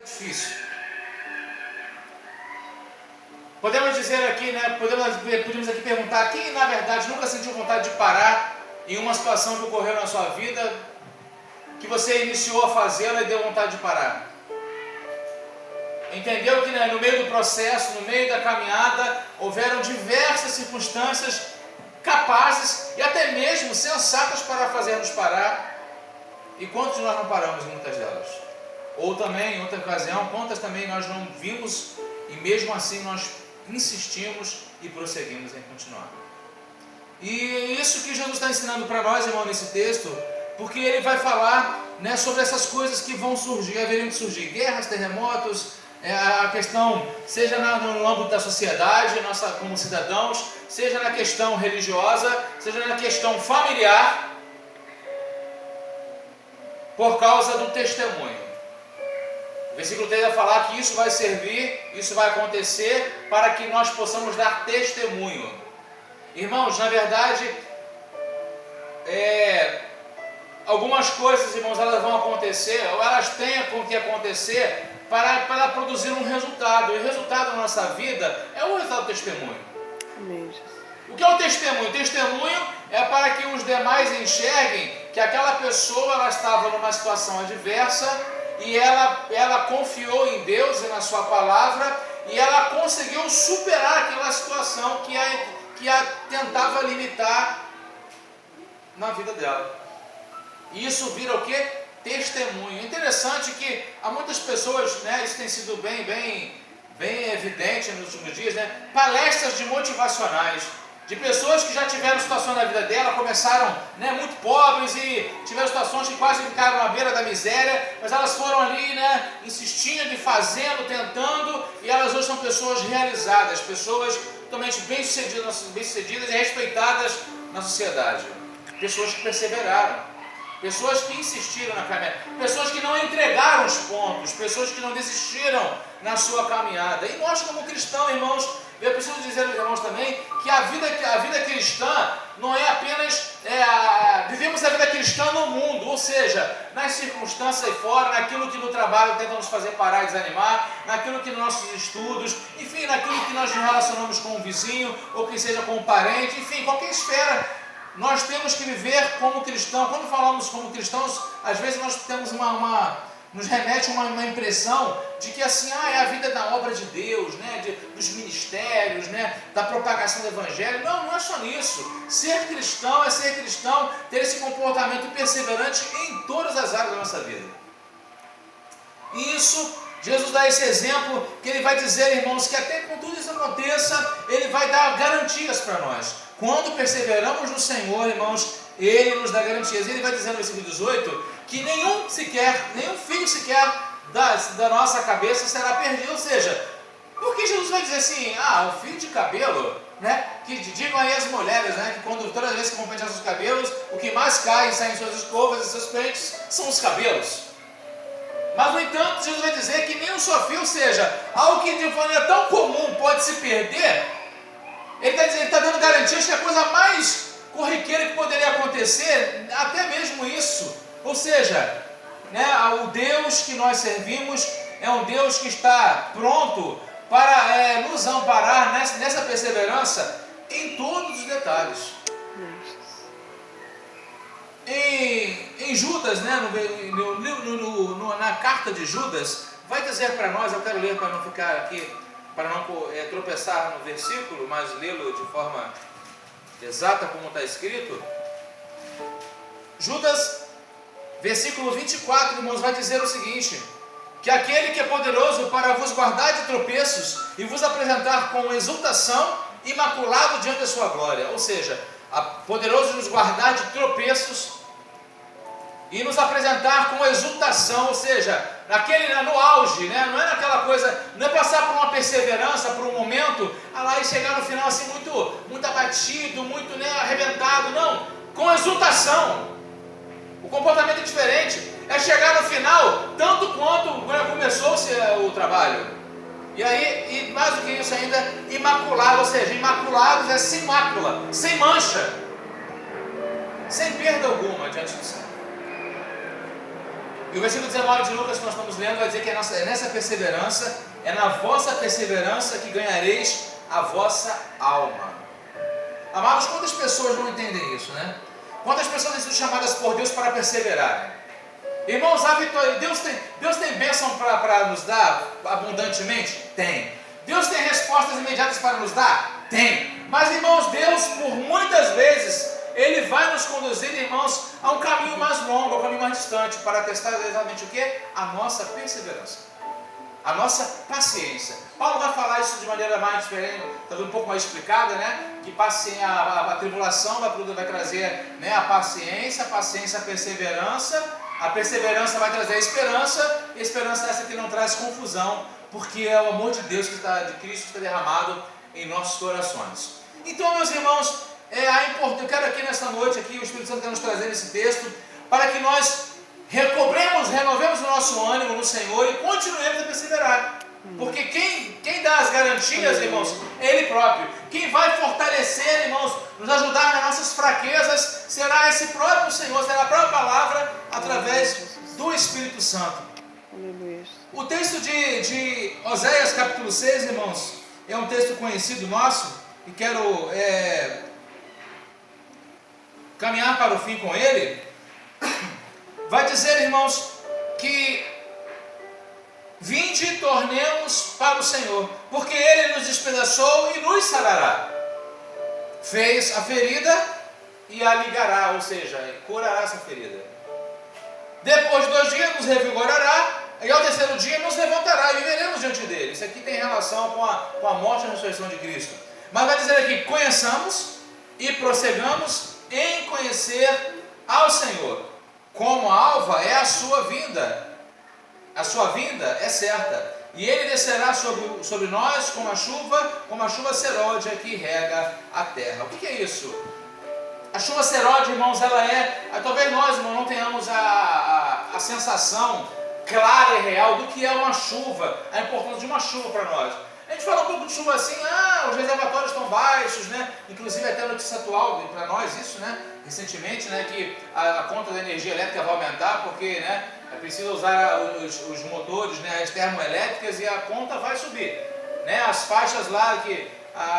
Difícil. Podemos dizer aqui, né? Podemos aqui perguntar: quem na verdade nunca sentiu vontade de parar em uma situação que ocorreu na sua vida, que você iniciou a fazê-la e deu vontade de parar? Entendeu que, né, no meio do processo, no meio da caminhada, houveram diversas circunstâncias capazes e até mesmo sensatas para fazer-nos parar. E quantos de nós não paramos em muitas delas? Ou também, em outra ocasião, quantas também nós não vimos e mesmo assim nós insistimos e prosseguimos em continuar. E isso que Jesus está ensinando para nós, irmão, nesse texto, porque ele vai falar, né, sobre essas coisas que vão surgir, haveriam de surgir guerras, terremotos, a questão, seja no âmbito da sociedade, nossa, como cidadãos, seja na questão religiosa, seja na questão familiar, por causa do testemunho. O versículo 3 vai falar que isso vai servir, isso vai acontecer para que nós possamos dar testemunho. Irmãos, na verdade, algumas coisas, irmãos, elas vão acontecer, ou elas têm que acontecer para produzir um resultado. E o resultado da nossa vida é o resultado do testemunho. Amém. O que é o testemunho? O testemunho é para que os demais enxerguem que aquela pessoa ela estava numa situação adversa e ela confiou em Deus e na sua palavra e ela conseguiu superar aquela situação que a tentava limitar na vida dela. E isso vira o quê? Testemunho. Interessante que há muitas pessoas, né, isso tem sido bem evidente nos últimos dias, né, palestras de motivacionais, de pessoas que já tiveram situações na vida dela, começaram, né, muito pobres e tiveram situações que quase ficaram à beira da miséria, mas elas foram ali, né, insistindo e fazendo, tentando, e elas hoje são pessoas realizadas, pessoas totalmente bem-sucedidas e respeitadas na sociedade, pessoas que perseveraram. Pessoas que insistiram na caminhada, pessoas que não entregaram os pontos, pessoas que não desistiram na sua caminhada. E nós, como cristãos, irmãos, eu preciso dizer aos irmãos também que a vida cristã não é apenas vivemos a vida cristã no mundo, ou seja, nas circunstâncias aí fora, naquilo que no trabalho tenta nos fazer parar e desanimar, naquilo que nos nossos estudos, enfim, naquilo que nós nos relacionamos com o vizinho, ou que seja com o parente, enfim, qualquer esfera. Nós temos que viver como cristão. Quando falamos como cristãos, às vezes nós temos nos remete uma impressão de que assim, é a vida da obra de Deus, né? Dos ministérios, né? Da propagação do evangelho. Não é só nisso. Ser cristão é ser cristão, ter esse comportamento perseverante em todas as áreas da nossa vida. E isso, Jesus dá esse exemplo, que ele vai dizer, irmãos, que até que tudo isso aconteça, ele vai dar garantias para nós. Quando perseveramos no Senhor, irmãos, ele nos dá garantias. Ele vai dizer no versículo 18 que nenhum fio sequer da nossa cabeça será perdido. Ou seja, por que Jesus vai dizer assim, o fio de cabelo, né? Que digam aí as mulheres, né? Que todas as vezes que vão pentear seus cabelos, o que mais cai e sai em suas escovas e seus pentes são os cabelos. Mas, no entanto, Jesus vai dizer que nem um só fio, ou seja, algo que de maneira tão comum pode se perder. Ele está dando garantias que a coisa mais corriqueira que poderia acontecer, até mesmo isso. Ou seja, né, o Deus que nós servimos é um Deus que está pronto para nos amparar nessa perseverança em todos os detalhes. Em Judas, né, na carta de Judas, vai dizer para nós, eu quero ler para não ficar aqui, para não tropeçar no versículo, mas lê-lo de forma exata como está escrito. Judas, versículo 24, irmãos, vai dizer o seguinte: que aquele que é poderoso para vos guardar de tropeços e vos apresentar com exultação, imaculado diante da sua glória. Ou seja, poderoso nos guardar de tropeços e nos apresentar com exultação, ou seja, no auge, né? Não é naquela coisa, não é passar por uma perseverança, por um momento, lá e chegar no final assim muito abatido, muito, né, arrebentado, não, com exultação. O comportamento é diferente, é chegar no final, tanto quanto começou o trabalho. E aí, e mais do que isso ainda, imaculado, ou seja, imaculados é sem mácula, sem mancha, sem perda alguma diante do Senhor. E o versículo 19 de Lucas que nós estamos lendo vai dizer que é nessa perseverança, é na vossa perseverança que ganhareis a vossa alma. Amados, quantas pessoas não entendem isso, né? Quantas pessoas têm sido chamadas por Deus para perseverarem? Irmãos, a vitória, Deus tem bênção para nos dar abundantemente? Tem. Deus tem respostas imediatas para nos dar? Tem. Mas, irmãos, Deus, por muitas vezes, Ele vai nos conduzir, irmãos, a um caminho mais longo, a um caminho mais distante, para testar exatamente o que? A nossa perseverança. A nossa paciência. Paulo vai falar isso de maneira mais diferente, talvez um pouco mais explicada, né? Que a tribulação vai trazer, né, a paciência a perseverança vai trazer a esperança, e a esperança é essa que não traz confusão, porque é o amor de Deus de Cristo que está derramado em nossos corações. Então, meus irmãos, eu quero aqui nessa noite, o Espírito Santo quer nos trazer esse texto, para que nós renovemos o nosso ânimo no Senhor e continuemos a perseverar. Porque quem dá as garantias, irmãos, é Ele próprio. Quem vai fortalecer, irmãos, nos ajudar nas nossas fraquezas, será esse próprio Senhor, será a própria palavra, através do Espírito Santo. O texto de Oséias, capítulo 6, irmãos, é um texto conhecido nosso, e quero caminhar para o fim com ele. Vai dizer, irmãos, que vinde e tornemos para o Senhor, porque Ele nos despedaçou e nos sarará. Fez a ferida e a ligará, ou seja, curará essa ferida. Depois de 2 dias nos revigorará, e ao 3º dia nos levantará e viveremos diante dele. Isso aqui tem relação com a morte e a ressurreição de Cristo. Mas vai dizer aqui, conheçamos e prossigamos em conhecer ao Senhor. Como a alva é a sua vinda. A sua vinda é certa. E ele descerá sobre nós como a chuva serôdia que rega a terra. O que é isso? A chuva serôdia, irmãos, ela talvez nós, irmãos, não tenhamos a sensação clara e real do que é uma chuva, a importância de uma chuva para nós. A gente fala um pouco de chuva assim, os reservatórios estão baixos, né? Inclusive até a notícia atual para nós, isso, né? Recentemente, né? Que a conta da energia elétrica vai aumentar, porque, né? É preciso usar os motores, né? As termoelétricas, e a conta vai subir, né? As faixas lá,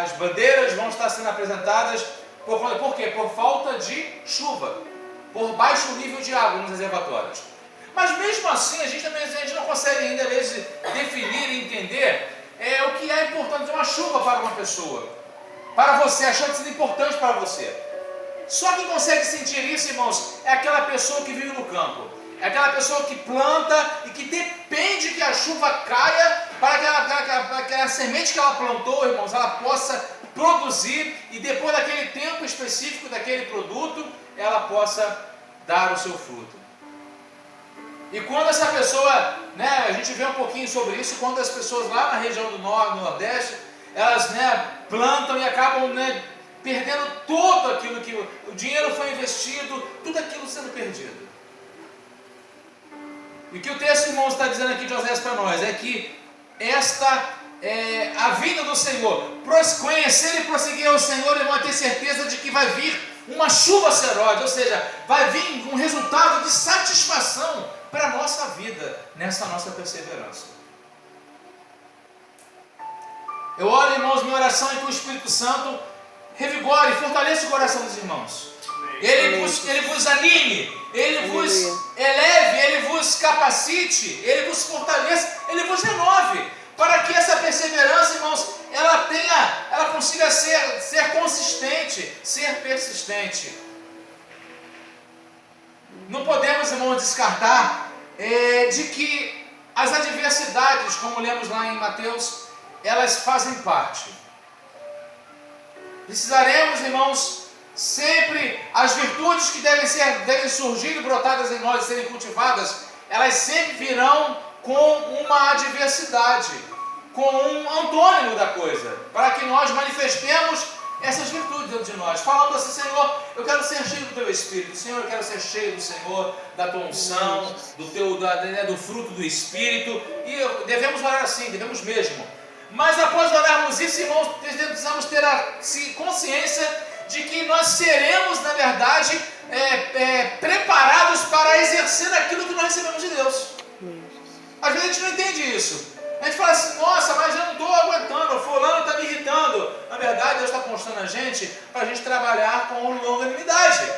as bandeiras vão estar sendo apresentadas, por quê? Por falta de chuva, por baixo nível de água nos reservatórios. Mas mesmo assim, a gente não consegue ainda, às vezes, definir e entender o que é importante de uma chuva para uma pessoa, para você, achando que isso é importante para você. Só quem consegue sentir isso, irmãos, é aquela pessoa que vive no campo, é aquela pessoa que planta e que depende que a chuva caia para que a semente que ela plantou, irmãos, ela possa produzir, e depois daquele tempo específico daquele produto, ela possa dar o seu fruto. E quando essa pessoa, né, a gente vê um pouquinho sobre isso, quando as pessoas lá na região do Norte, no Nordeste, elas, né, plantam e acabam, né, perdendo todo aquilo que o dinheiro foi investido, tudo aquilo sendo perdido. E o que o texto, irmãos, está dizendo aqui de Oséias para nós é que esta é a vinda do Senhor. Conhecer e prosseguir ao Senhor, irmão, ter certeza de que vai vir uma chuva seródia, ou seja, vai vir um resultado de satisfação para a nossa vida, nessa nossa perseverança. Eu oro, irmãos, minha oração é que o Espírito Santo revigore e fortaleça o coração dos irmãos. Ele vos anime, Ele vos eleve, Ele vos capacite, Ele vos fortaleça, Ele vos renove, para que essa perseverança, irmãos, ela consiga ser consistente, ser persistente. Não podemos, irmãos, descartar de que as adversidades, como lemos lá em Mateus, elas fazem parte. Precisaremos, irmãos, sempre, as virtudes que devem surgir e brotadas em nós e serem cultivadas, elas sempre virão com uma adversidade, com um antônimo da coisa, para que nós manifestemos essas virtudes dentro de nós, falando assim: Senhor, eu quero ser cheio do Teu Espírito, Senhor, eu quero ser cheio do Senhor, da Tua unção, do fruto do Espírito, e devemos orar assim, devemos mesmo. Mas após orarmos isso, irmãos, precisamos ter a consciência de que nós seremos, na verdade, preparados para exercer aquilo que nós recebemos de Deus. Às vezes a gente não entende isso. A gente fala assim, nossa, mas eu não estou aguentando, o fulano está me irritando. Na verdade, Deus está constando a gente para a gente trabalhar com longanimidade.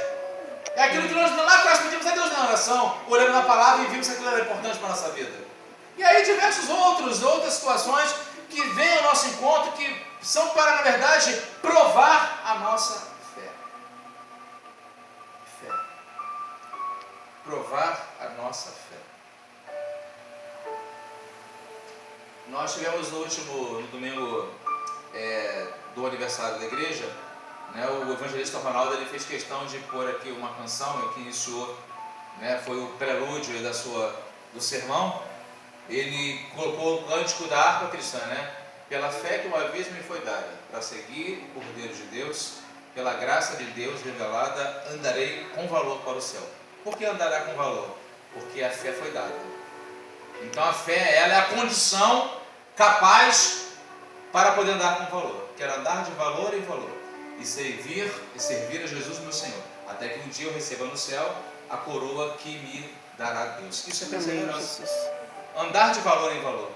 É aquilo que nós lá atrás pedimos a Deus na oração, olhando na palavra e vimos que aquilo era importante para a nossa vida. E aí diversos outras situações que vêm ao nosso encontro, que são para, na verdade, provar a nossa fé. Fé. Provar a nossa fé. Nós tivemos no domingo do aniversário da igreja, né, o evangelista Ronaldo ele fez questão de pôr aqui uma canção que iniciou, né, foi o prelúdio do sermão. Ele colocou o cântico da harpa cristã, né? Pela fé que uma vez me foi dada, para seguir o Cordeiro de Deus, pela graça de Deus revelada, andarei com valor para o céu. Por que andará com valor? Porque a fé foi dada. Então a fé, ela é a condição capaz para poder andar com valor. Quero andar de valor em valor e servir a Jesus meu Senhor, até que um dia eu receba no céu a coroa que me dará Deus. Isso é perseverança. Andar de valor em valor.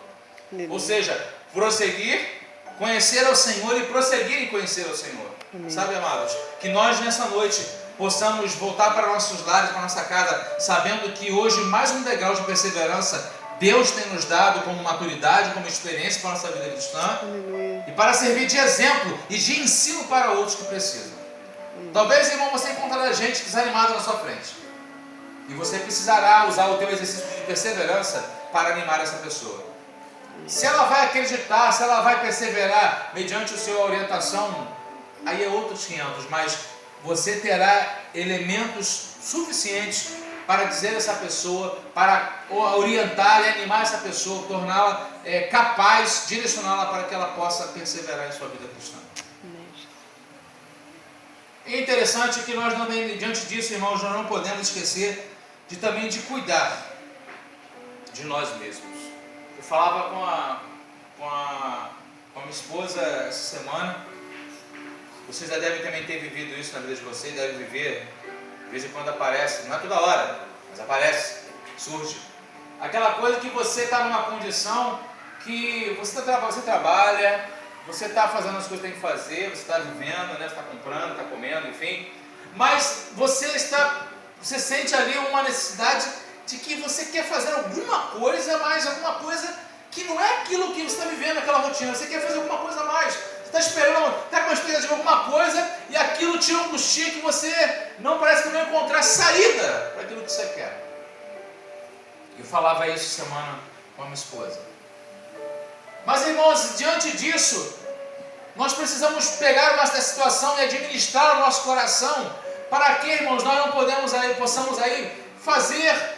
Ou seja, prosseguir, conhecer ao Senhor e prosseguir em conhecer ao Senhor. Sabe, amados, que nós nessa noite possamos voltar para nossos lares, para nossa casa, sabendo que hoje mais um degrau de perseverança Deus tem nos dado como maturidade, como experiência para a nossa vida cristã. E para servir de exemplo e de ensino para outros que precisam. Talvez, irmão, você encontrará gente desanimada na sua frente. E você precisará usar o teu exercício de perseverança para animar essa pessoa. Se ela vai acreditar, se ela vai perseverar mediante a sua orientação, aí é outros 500, mas você terá elementos suficientes para dizer a essa pessoa, para orientar e animar essa pessoa, torná-la capaz, direcioná-la para que ela possa perseverar em sua vida cristã. É interessante que nós, diante disso, irmãos, nós não podemos esquecer também de cuidar de nós mesmos. Eu falava com a minha esposa essa semana. Vocês já devem também ter vivido isso na vida de vocês, devem viver, de vez em quando aparece, não é toda hora, mas aparece, surge. Aquela coisa que você está numa condição que você trabalha, você está fazendo as coisas que tem que fazer, você está vivendo, né? Você está comprando, está comendo, enfim. Mas você sente ali uma necessidade de que você quer fazer alguma coisa, mas alguma coisa que não é aquilo que você está vivendo, aquela rotina. Você quer fazer alguma coisa a mais. Você está esperando, está com uma expectativa de alguma coisa e aquilo te angustia que você não parece que vai encontrar saída para aquilo que você quer. Eu falava isso semana com a minha esposa. Mas, irmãos, diante disso, nós precisamos pegar essa situação e administrar o nosso coração para que, irmãos, nós não possamos aí fazer,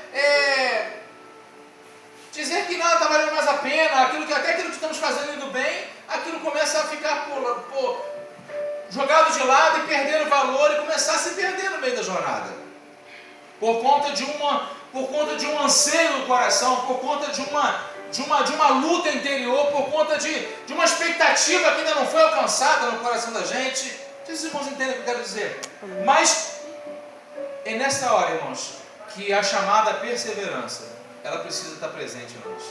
dizer que nada está valendo mais a pena, até aquilo que estamos fazendo indo bem, aquilo começa a ficar jogado de lado e perdendo valor e começar a se perder no meio da jornada. Por conta de um anseio no coração, por conta de uma luta interior, por conta de uma expectativa que ainda não foi alcançada no coração da gente. Vocês irmãos entendem o que eu quero dizer? Mas é nessa hora, irmãos, que a chamada perseverança, ela precisa estar presente em nós.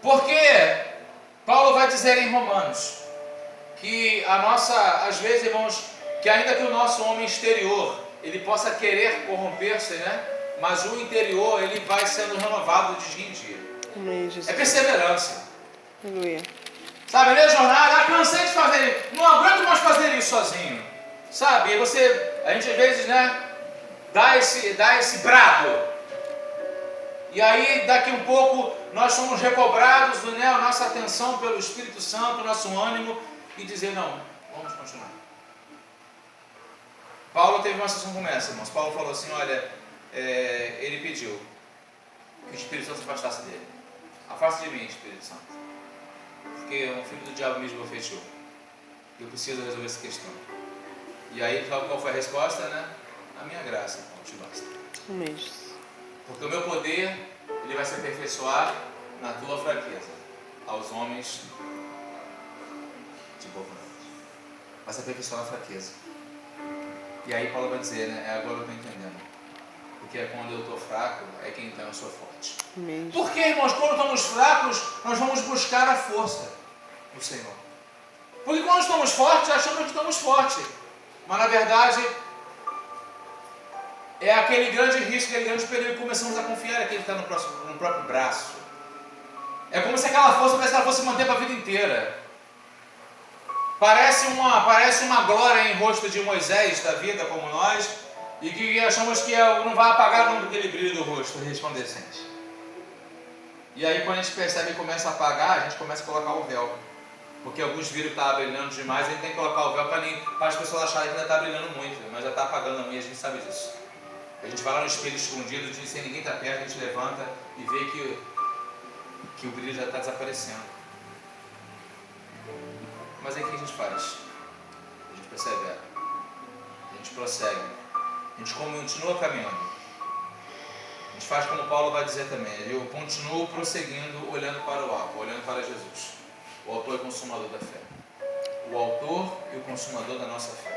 Porque Paulo vai dizer em Romanos que às vezes, irmãos, que ainda que o nosso homem exterior ele possa querer corromper-se, né? Mas o interior ele vai sendo renovado de dia em dia. Amém, Jesus. É perseverança. Aleluia. Sabe, minha jornada, cansei de fazer, não aguento mais fazer isso sozinho. Sabe, e a gente às vezes, né, dá esse brado. E aí, daqui um pouco, nós somos recobrados, né, a nossa atenção pelo Espírito Santo, o nosso ânimo, e dizer, não, vamos continuar. Paulo teve uma sessão como essa, irmãos. Paulo falou assim, olha, ele pediu que o Espírito Santo se afastasse dele. Afaste de mim, Espírito Santo. Porque um filho do diabo me esbofeteou. Eu preciso resolver essa questão. E aí, sabe qual foi a resposta, né? A minha graça, não te basta. Amém. Porque o meu poder, ele vai se aperfeiçoar na tua fraqueza. Aos homens de boa vontade. Vai se aperfeiçoar na fraqueza. E aí Paulo vai dizer, né? Agora eu estou entendendo. Porque é quando eu estou fraco, é que então eu sou forte. Amém. Porque, irmãos, quando estamos fracos, nós vamos buscar a força do Senhor. Porque quando estamos fortes, achamos que estamos fortes. Mas na verdade, é aquele grande risco, aquele grande perigo que começamos a confiar que ele está no próprio braço. É como se aquela força parece que ela fosse manter para a vida inteira. Parece uma glória em rosto de Moisés da vida, como nós, e que achamos que não vai apagar nunca aquele brilho do rosto resplandecente. E aí quando a gente percebe e começa a apagar, a gente começa a colocar o véu. Porque alguns viram que estava brilhando demais, a gente tem que colocar o véu para as pessoas acharem que ainda está brilhando muito, mas já está apagando a mim, a gente sabe disso. A gente vai lá no espelho escondido, sem ninguém estar perto, a gente levanta e vê que o brilho já está desaparecendo. Mas aí o que a gente faz? A gente persevera, a gente prossegue, a gente continua caminhando. A gente faz como Paulo vai dizer também, eu continuo prosseguindo, olhando para o alto, olhando para Jesus, o autor e consumador da fé. O autor e o consumador da nossa fé.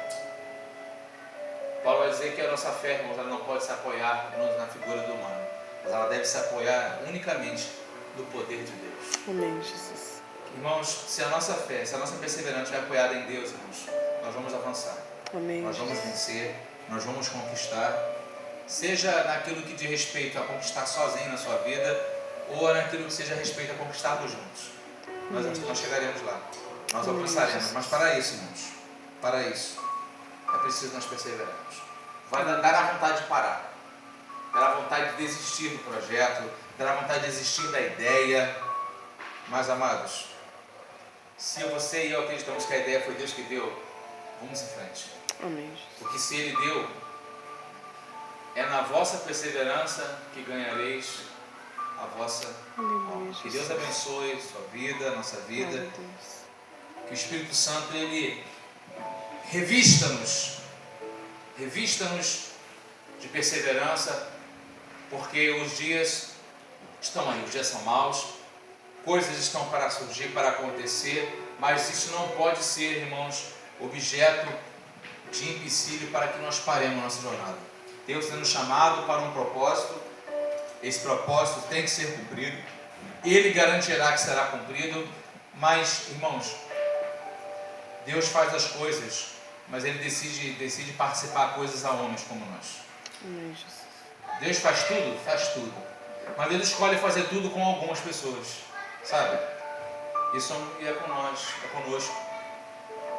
Paulo vai dizer que a nossa fé, irmãos, ela não pode se apoiar na figura do humano, mas ela deve se apoiar unicamente no poder de Deus. Amém, Jesus. Irmãos, se a nossa fé, se a nossa perseverança estiver apoiada em Deus, irmãos, nós vamos avançar. Amém, nós vamos vencer, nós vamos conquistar, seja naquilo que diz respeito a conquistar sozinho na sua vida, ou naquilo que seja respeito a conquistarmos juntos. Nós chegaremos lá, nós alcançaremos, mas para isso, irmãos, para isso, é preciso nós perseverarmos. Vai dar a vontade de parar, dar a vontade de desistir do projeto, dar a vontade de desistir da ideia, mas amados, se você e eu acreditamos que a ideia foi Deus que deu, vamos em frente. Amém. Porque se Ele deu, é na vossa perseverança que ganhareis a vossa alma. Que Deus abençoe sua vida, nossa vida. Que o Espírito Santo, Ele revista-nos de perseverança, porque os dias estão aí, os dias são maus, coisas estão para surgir, para acontecer, mas isso não pode ser, irmãos, objeto de empecilho para que nós paremos a nossa jornada. Deus tem nos chamado para um propósito, esse propósito tem que ser cumprido, Ele garantirá que será cumprido, mas, irmãos, Deus faz as coisas, mas Ele decide participar coisas a homens como nós. Amém, Jesus. Deus faz tudo, mas Deus escolhe fazer tudo com algumas pessoas, sabe? Isso é com nós, é conosco.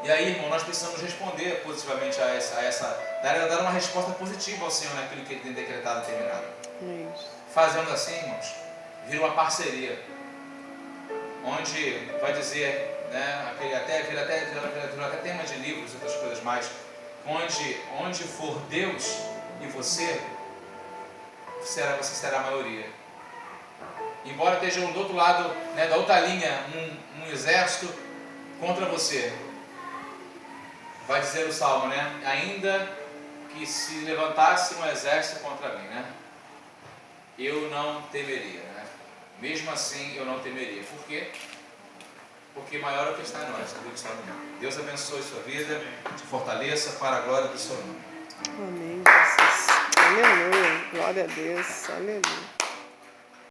E aí, irmão, nós precisamos responder positivamente dar uma resposta positiva ao Senhor naquilo que Ele tem decretado e terminado. Fazendo assim, irmãos, vira uma parceria, onde vai dizer, né, vira até tema de livros e outras coisas mais, onde for Deus e você será a maioria. Embora estejam do outro lado, né, da outra linha, um exército contra você, vai dizer o Salmo, né? Ainda que se levantasse um exército contra mim, né? Eu não temeria, né? Mesmo assim eu não temeria. Por quê? Porque maior é o que está em nós, do que está no mundo. Deus abençoe sua vida, te fortaleça para a glória do seu nome. Amém, Jesus. Aleluia. Glória a Deus. Aleluia.